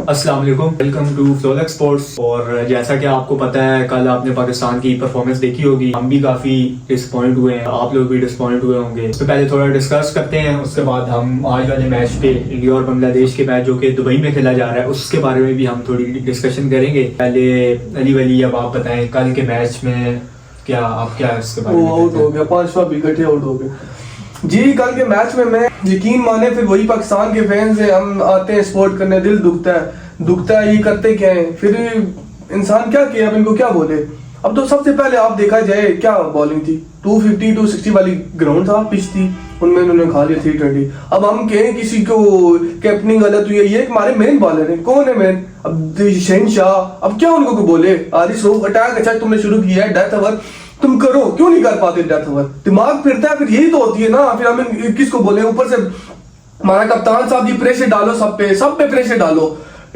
अस्सलाम वालेकुम, welcome to फ्लोलेक्स sports. और जैसा कि आपको पता है, कल आपने पाकिस्तान की परफॉर्मेंस देखी होगी। हम भी काफी डिसअपॉइंट हुए हैं, आप लोग भी डिसअपॉइंट हुए होंगे। उससे पहले थोड़ा डिस्कस करते हैं, उसके बाद हम आज वाले मैच पे इंडिया और बांग्लादेश के मैच जो कि दुबई में खेला जा रहा है उसके बारे में भी हम थोड़ी डिस्कशन करेंगे। पहले अली वली, अब आप बताएं कल के मैच में क्या इसके बारे में? आउट हो गया, 5 विकेट आउट हो गए जी कल के मैच में। मैं यकीन माने, फिर वही पाकिस्तान के फैंस हैं, हम आते हैं सपोर्ट करने, दिल दुखता है ये करते क्या है, फिर इंसान क्या किया, अब इनको क्या बोले। अब तो सबसे पहले आप देखा जाए क्या बॉलिंग थी, 250 260 वाली ग्राउंड था, पिच थी, उनमें उन्होंने खा लिया 320। अब हम कहें किसी को कैप्टनिंग गलत हुई है, ये हमारे मेन बॉलर है, कौन है मेन? अब शहनशाह, अब क्या उनको को बोले? आरिफ रऊफ अटैक अच्छा तुमने शुरू किया है, डेथ ओवर तुम करो, क्यों नहीं कर पाते डेथ ओवर? दिमाग फिरता है, फिर यही तो होती है ना। फिर हम किसको बोले? ऊपर से हमारा कप्तान साहब जी, प्रेशर डालो सब पे प्रेशर डालो,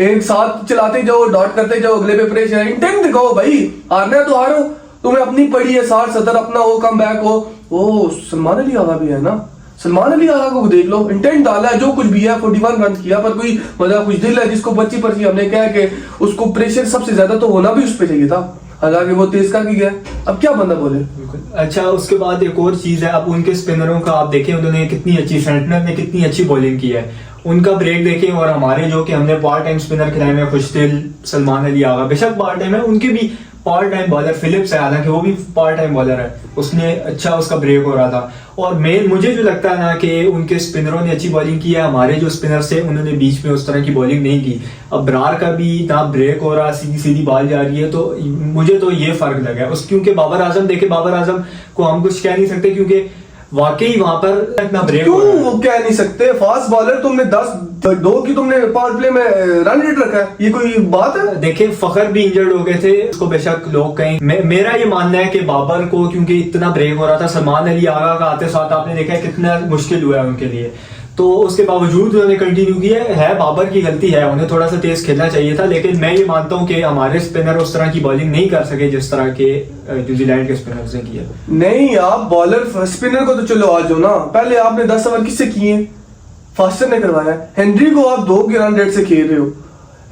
एक साथ चलाते जाओ, डॉट करते जाओ, अगले पे प्रेशर, इंटेंट दिखाओ भाई, हारना है तो हारो, तुम्हें अपनी पड़ी है 60-70, अपना हो कम बैक हो। वो सलमान अली आगा भी है ना, सलमान अली आगा को देख लो, इंटेंट डाला है, जो कुछ भी है 41 रन किया, पर कोई मतलब कुछ दिल है जिसको 25 हमने कहा कि उसको प्रेशर सबसे ज्यादा तो होना भी उस पर चाहिए था, हालांकि वो तेज का गया। अब क्या बंदा बोले। अच्छा, उसके बाद एक और चीज है, अब उनके स्पिनरों का आप देखें, उन्होंने कितनी अच्छी, सेंटनर ने कितनी अच्छी बॉलिंग की है, उनका ब्रेक देखें। और हमारे जो कि हमने पार्ट टाइम स्पिनर खिलाए में खुशदिल, सलमान अली आगा, बेशक पार्ट टाइम है, उनके भी पार्ट टाइम बॉलर फिलिप्स है, हालांकि वो भी पार्ट टाइम बॉलर है, उसने अच्छा उसका ब्रेक हो रहा था। और मेन मुझे जो लगता है ना कि उनके स्पिनरों ने अच्छी बॉलिंग की है, हमारे जो स्पिनर्स थे उन्होंने बीच में उस तरह की बॉलिंग नहीं की। अब ब्रार का भी ना ब्रेक हो रहा, सीधी सीधी बॉल जा रही है, तो मुझे तो ये फर्क लगा है उस, क्योंकि बाबर आजम देखे, बाबर आजम को हम कुछ कह नहीं सकते क्योंकि वाकई वहां पर इतना ब्रेक क्यों वो कह नहीं सकते? फास्ट बॉलर तुमने 10-2 की तुमने पावर प्ले में रन रेट रखा है, ये कोई बात है? देखिए, फखर भी इंजर्ड हो गए थे, उसको बेशक लोग कहें, मेरा ये मानना है कि बाबर को क्योंकि इतना ब्रेक हो रहा था, सलमान अली आगा का आते साथ आपने देखा है कितना मुश्किल हुआ है उनके लिए, तो उसके बावजूद उन्होंने कंटिन्यू किया है। बाबर की गलती है, उन्हें थोड़ा सा तेज खेलना चाहिए था, लेकिन मैं ये मानता हूं कि हमारे स्पिनर उस तरह की बॉलिंग नहीं कर सके जिस तरह के न्यूजीलैंड के स्पिनर्स ने किया। नहीं, आप बॉलर स्पिनर को तो चलो आ जाओ ना, पहले आपने 10 ओवर किससे किए? फास्टर ने करवाया। हेनरी को आप 2 के रन रेट से खेल रहे हो,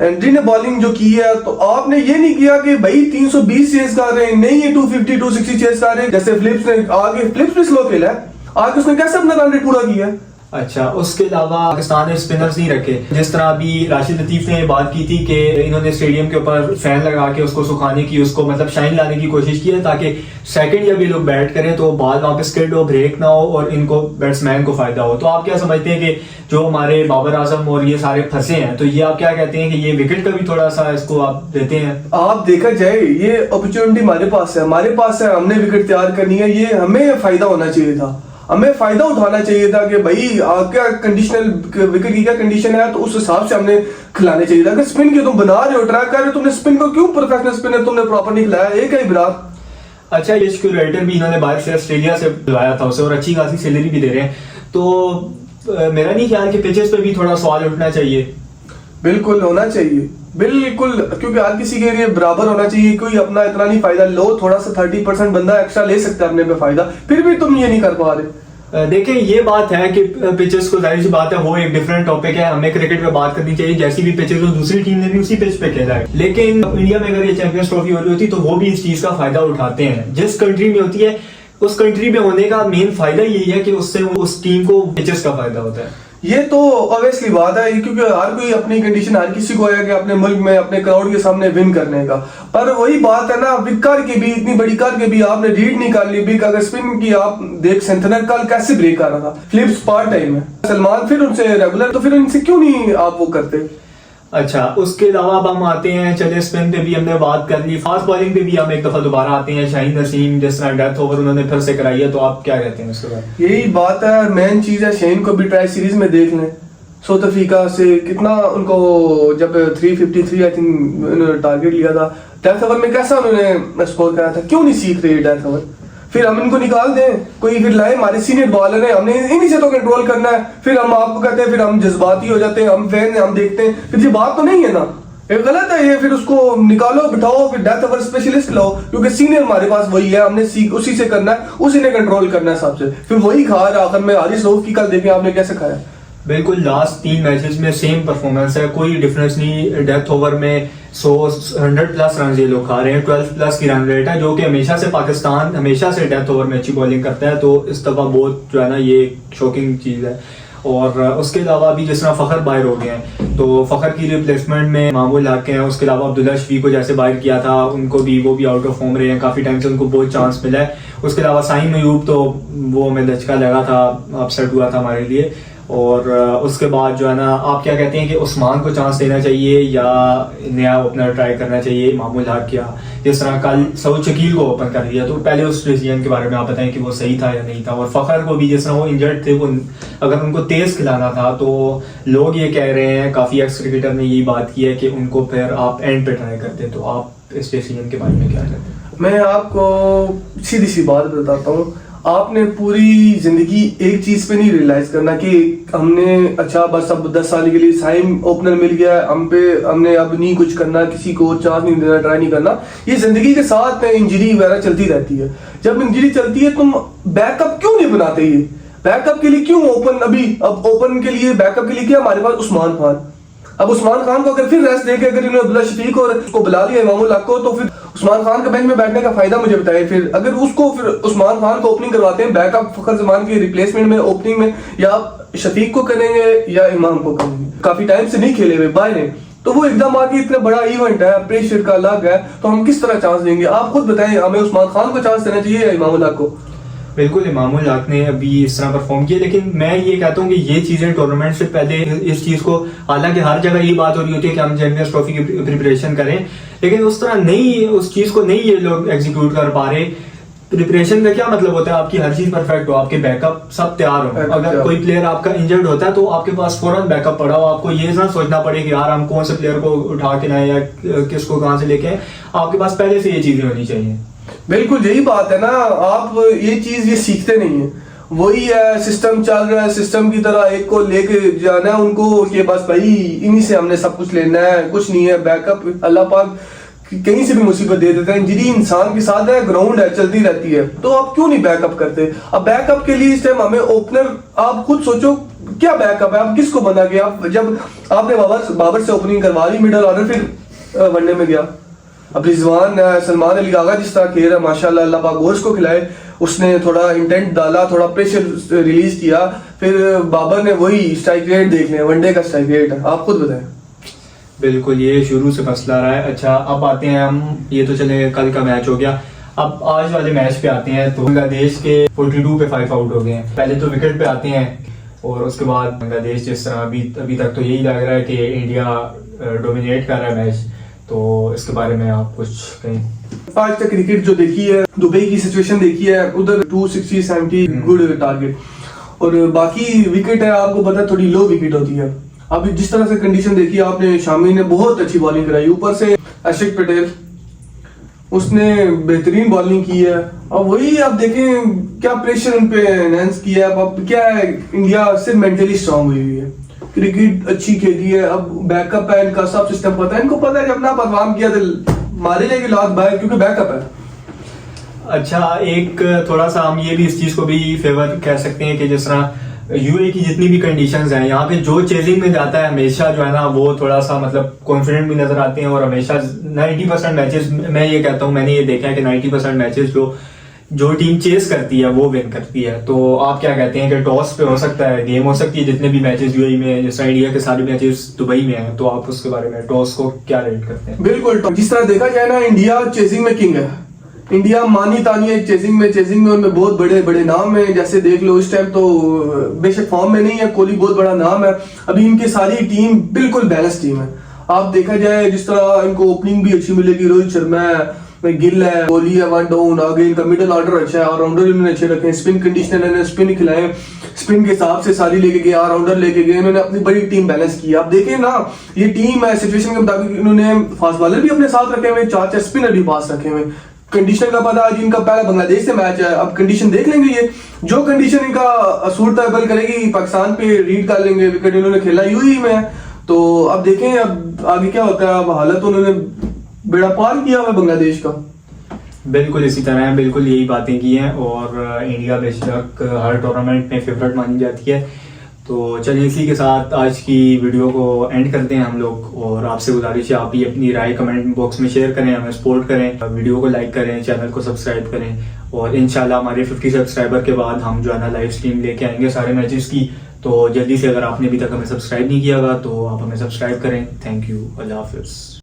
हेनरी ने बॉलिंग जो की है, तो आपने ये नहीं किया कि भाई 320 चेस कर रहे हैं, नहीं ये 250 260 चेस कर रहे हैं, जैसे फिलिप्स ने आगे, फिलिप्स भी स्लो खेला है, आगे उसने कैसे अपना रन रेट पूरा किया? अच्छा, उसके अलावा पाकिस्तान ने स्पिनर्स नहीं रखे, जिस तरह अभी राशिद लतीफ ने बात की थी कि इन्होंने स्टेडियम के ऊपर फैन लगा के उसको सुखाने की, उसको मतलब शाइन लाने की कोशिश की है, ताकि सेकंड जब ये लोग बैट करें तो बॉल वहां पे स्किड हो, ब्रेक ना हो और इनको बैट्समैन को फायदा हो। तो आप क्या समझते हैं कि जो हमारे बाबर आजम और ये सारे फंसे हैं, तो ये आप क्या कहते हैं कि ये विकेट का भी थोड़ा सा इसको आप देते हैं? आप देखा जाए, ये अपॉर्चुनिटी हमारे पास है, हमने विकेट तैयार करनी है, ये हमें फायदा होना चाहिए था, हमें फायदा उठाना चाहिए था कि भाई क्या कंडीशनल विकेट की क्या कंडीशन है, तो उस हिसाब से हमने खिलाने चाहिए था। अगर स्पिन की तुम बना रहे हो, ट्रैक कर रहे हो, तुमने स्पिन को क्यों प्रोफेशनल स्पिनर तुमने प्रॉपर नहीं खिलाया? एक है विराट। अच्छा, ये क्यूरेटर भी इन्होंने बाहर से ऑस्ट्रेलिया से बुलाया था उसे, और अच्छी खासी सैलरी भी दे रहे हैं, तो मेरा नहीं ख्याल कि पिचेस पे भी थोड़ा सवाल उठना चाहिए। बिल्कुल होना चाहिए, बिल्कुल, क्योंकि हर किसी के लिए बराबर होना चाहिए, कोई अपना इतना नहीं फायदा लो, थोड़ा सा 30% बंदा एक्स्ट्रा ले सकता है अपने पे फायदा, फिर भी तुम ये नहीं कर पा रहे। देखिए, ये बात है कि पिचेस को, जाहिर सी बात है, वो एक डिफरेंट टॉपिक है, हमें क्रिकेट पे बात करनी चाहिए, जैसी भी पिचेस हो दूसरी टीम ने भी उसी पिच पे खेला है, लेकिन इंडिया में अगर ये चैंपियंस ट्रॉफी हो रही होती तो वो भी इस चीज का फायदा उठाते हैं। जिस कंट्री में होती है उस कंट्री में होने का मेन फायदा यही है कि उससे उस टीम को पिचेस का फायदा होता है। ये तो ऑब्वियसली बात है, क्योंकि हर कोई अपनी कंडीशन, हर किसी को है कि अपने मुल्क में अपने क्राउड के सामने विन करने का, पर वही बात है ना, विकर के भी इतनी बड़ी कर के भी आपने रीड नहीं कर ली। बिग अगर स्पिन की आप देख, सेंटनर कल कैसे ब्रेक कर रहा था, फिलिप्स पार्ट टाइम है, सलमान फिर उनसे रेगुलर, तो फिर इनसे क्यों नहीं आप वो करते? अच्छा, उसके अलावा अब हम आते हैं, चले स्पिन पे भी हमने बात कर ली, फास्ट बॉलिंग पे भी हम एक दफा दोबारा आते हैं। शाहीन नसीम जिस तरह डेथ ओवर उन्होंने फिर से कराई है, तो आप क्या कहते हैं उसके बाद? यही बात है, मेन चीज है, शाहीन को भी ट्राई सीरीज में देख लें, साउथ अफ्रीका से कितना उनको, जब 353 आई थिंक उन्होंने टारगेट लिया था, डेथ ओवर में कैसा उन्होंने स्कोर कराया था, क्यों नहीं सीख रहे डेथ ओवर? फिर हम इनको निकाल दें, कोई फिर लाए, हमारे सीनियर बॉलर है, हमने इन्हीं से तो कंट्रोल करना है, फिर हम आपको कहते हैं, फिर हम जज्बाती हो जाते हैं, हम फैन हैं, हम देखते हैं, फिर ये बात तो नहीं है ना, ये गलत है ये, फिर उसको निकालो, बिठाओ, फिर डेथ ओवर स्पेशलिस्ट लाओ, क्योंकि सीनियर हमारे पास वही है, हमने उसी से करना है, उसी ने कंट्रोल करना है सबसे, फिर वही खा रहा। आखिर में आरिफ रऊफ की कल देखें आपने कैसे खाया, बिल्कुल लास्ट 3 मैचेस में सेम परफॉर्मेंस है, कोई डिफरेंस नहीं। डेथ ओवर में 100 प्लस रन ये लोग खा रहे हैं, 12 प्लस की रन रेट है, जो कि हमेशा से पाकिस्तान हमेशा से डेथ ओवर में अच्छी बॉलिंग करता है। तो इस दफ़ा बहुत जो है ना ये शॉकिंग चीज़ है। और उसके अलावा भी जिस तरह फ़खर बाहर हो गए हैं, तो फ़खर की रिप्लेसमेंट में मामूल हक हैं। उसके अलावा अब्दुल्ला शफीक को जैसे बाहर किया था, उनको भी वो भी आउट ऑफ फॉर्म रहे हैं, काफ़ी टाइम से उनको बहुत चांस मिला है। उसके अलावा साइम मयूब तो वो हमें धचका लगा था, अपसेट हुआ था हमारे लिए। और उसके बाद जो है ना, आप क्या कहते हैं कि उस्मान को चांस देना चाहिए या नया ओपनर ट्राई करना चाहिए मामूल हक, या जिस तरह कल सऊद शकील को ओपन कर दिया, तो पहले उस डिसीजन के बारे में आप बताएं कि वो सही था या नहीं था। और फ़खर को भी जिस तरह वो इंजर्ड थे, वो अगर उनको तेज़ खिलाना था, तो लोग ये कह रहे हैं, काफ़ी एक्स क्रिकेटर ने यही बात की है कि उनको फिर आप एंड पे ट्राई करते। तो आप इस डिसीजन के बारे में क्या कहते हैं? मैं आपको सीधी सी बात बताता हूँ, आपने पूरी जिंदगी एक चीज पे नहीं रियलाइज करना कि हमने अच्छा बस अब 10 साल के लिए साइम ओपनर मिल गया, हमने अब नहीं कुछ करना, किसी को चांस नहीं देना, ट्राई नहीं करना। ये जिंदगी के साथ इंजरी वगैरह चलती रहती है। जब इंजरी चलती है, तुम बैकअप क्यों नहीं बनाते? ये बैकअप के लिए क्यों ओपन? अब ओपन के लिए बैकअप के लिए क्या हमारे पास उस्मान खान। अब उस्मान खान को अगर फिर रेस्ट देके अगर इन्होंने अब्दुल्ला शफीक और उसको बुला लिया इमामुल हक को, तो फिर उस्मान खान के बेंच में बैठने का फायदा मुझे बताएं। फिर अगर उसको फिर उस्मान खान को ओपनिंग करवाते हैं बैकअप फखर जमान के रिप्लेसमेंट में ओपनिंग में, या शफीक को करेंगे या इमाम को करेंगे, काफी टाइम से नहीं खेले हुए बाहर हैं, तो वो एकदम आके इतना बड़ा इवेंट है, प्रेशर का अलग है, तो हम किस तरह चांस देंगे? आप खुद बताएं, हमें उस्मान खान को चांस देना चाहिए या इमामुल हक को? बिल्कुल, इमामुल हक ने अभी इस तरह परफॉर्म किया, लेकिन मैं ये कहता हूँ कि ये चीजें टूर्नामेंट से पहले इस चीज को, हालांकि हर जगह ये बात हो रही होती है कि हम चैंपियंस ट्रॉफी की प्रिपरेशन करें, लेकिन उस तरह नहीं, उस चीज को नहीं ये लोग एग्जीक्यूट कर पा रहे। प्रिपरेशन का क्या मतलब होता है? आपकी हर चीज परफेक्ट हो, आपके बैकअप सब तैयार हो। अगर कोई प्लेयर आपका इंजर्ड होता है तो आपके पास फौरन बैकअप पड़ा हो, आपको ये ना सोचना पड़े कि यार हम कौन से प्लेयर को उठा के लाएं या किसको कहाँ से लेके आए। आपके पास पहले से ये चीजें होनी चाहिए। बिल्कुल यही बात है ना, आप ये चीज ये सीखते नहीं है। वही है, सिस्टम चल रहा है, सिस्टम की तरह एक को लेके जाना है उनको कि बस भाई इन्हीं से हमने सब कुछ लेना है, कुछ नहीं है। बैकअप अल्लाह पाक कहीं से भी मुसीबत दे देता है। इंजरी इंसान के साथ है, ग्राउंड है, चलती रहती है, तो आप क्यों नहीं बैकअप करते? अब बैकअप के लिए इस टाइम हमें ओपनर, आप खुद सोचो क्या बैकअप है, आप किसको बना के? आप जब आपने बाबर से ओपनिंग करवा ली मिडल ऑर्डर, फिर वनडे में गया, अब रिजवान सलमान अली आगा जिस तरह खेल रहा है माशाल्लाह, अल्लाह पाक गोश्त को खिलाए, उसने थोड़ा इंटेंट डाला, थोड़ा प्रेशर रिलीज किया, फिर बाबर ने वही स्ट्राइक रेट देख लिया, वनडे का स्ट्राइक रेट है, आप खुद बताएं। बिल्कुल, ये शुरू से मसला रहा है। अच्छा, अब आते हैं हम, ये तो चले कल का मैच हो गया, अब आज वाले मैच पे आते हैं। तो बांग्लादेश के 42 पे 5 आउट हो गए हैं। पहले तो विकेट पे आते हैं, और उसके बाद बांग्लादेश जिस तरह अभी तक तो यही लग रहा है कि इंडिया डोमिनेट कर रहा है मैच। तो इसके बारे में आप कुछ कहें? आज तक क्रिकेट जो देखी है, दुबई की सिचुएशन देखी है, उधर 260-70 गुड टारगेट, और बाकी विकेट है आपको पता है थोड़ी लो विकेट होती है। अभी जिस तरह से कंडीशन देखी आपने, शामी ने बहुत अच्छी बॉलिंग कराई, ऊपर से अशिक पटेल उसने बेहतरीन बॉलिंग की है। अब वही आप देखें क्या प्रेशर उन पे एनहांस किया है। अब क्या है, इंडिया सिर्फ मेंटली स्ट्रांग हुई है, क्रिकेट अच्छी खेली है, अब बैकअप है इनका, सब सिस्टम पता है इनको, पता है कि अपना परफॉर्म किया तो मारे जाएगी लात बाहर, क्योंकि बैकअप है। अच्छा, एक थोड़ा सा हम ये भी इस चीज को भी फेवर कह सकते हैं कि जिस तरह यूए की जितनी भी कंडीशंस हैं, यहाँ पे जो चेजिंग में जाता है हमेशा जो है ना, वो थोड़ा सा मतलब कॉन्फिडेंट भी नजर आते हैं, और हमेशा 90% मैचेस, मैं ये कहता हूँ, मैंने ये देखा है कि 90% मैचेस जो टीम चेस करती है वो विन करती है। तो आप क्या कहते हैं कि टॉस पे हो सकता है गेम हो सकती है जितने भी मैचेस यूएई में, जैसे इंडिया के सारे मैचेस दुबई में हैं, तो आप उसके बारे में टॉस को क्या रेट करते हैं? बिल्कुल, जिस तरह देखा जाए ना, इंडिया चेजिंग में किंग है। इंडिया मानी तानी है चेजिंग में उनमें बहुत बड़े बड़े नाम है। जैसे देख लो इस टाइम तो बेशक फॉर्म में नहीं है, कोहली बहुत बड़ा नाम है, अभी इनकी सारी टीम बिल्कुल बैलेंस टीम है। आप देखा जाए जिस तरह इनको ओपनिंग भी अच्छी मिलेगी, रोहित शर्मा है, गिल है, कोहली है, वन डाउन आगे, इनका मिडिल ऑर्डर अच्छा है, ऑलराउंडर इन्होंने अच्छे रखे हैं, स्पिन कंडीशनर इन्होंने स्पिन खिलाए, स्पिन के हिसाब से सारी लेके गए, ऑलराउंडर लेके गए, इन्होंने अपनी बड़ी टीम बैलेंस की। आप देखें ना, ये टीम है सिचुएशन के मुताबिक, इन्होंने फास्ट बॉलर भी अपने साथ रखे हुए, 4 स्पिनर भी पास रखे हुए। कंडीशन का पता, आज इनका पहला बांग्लादेश से मैच है, अब कंडीशन देख लेंगे, ये जो कंडीशन इनका सूटेबल करेगी पाकिस्तान पे रीड कर लेंगे। विकेट इन्होंने खेला यूएई में, तो अब देखें अब आगे क्या होता है। अब हालत उन्होंने बेड़ा पार किया हुआ बांग्लादेश का। बिल्कुल इसी तरह है, बिल्कुल यही बातें की हैं, और इंडिया बेशक हर टूर्नामेंट में फेवरेट मानी जाती है। तो चलिए इसी के साथ आज की वीडियो को एंड करते हैं हम लोग, और आपसे गुजारिश है आप भी अपनी राय कमेंट बॉक्स में शेयर करें, हमें सपोर्ट करें, वीडियो को लाइक करें, चैनल को सब्सक्राइब करें, और इंशाल्लाह हमारे 50 सब्सक्राइबर के बाद हम जो है ना लाइव स्ट्रीम लेके आएंगे सारे मैचेस की। तो जल्दी से अगर आपने अभी तक हमें सब्सक्राइब नहीं किया हुआ तो आप हमें सब्सक्राइब करें। थैंक यू, अल्लाह हाफिज़।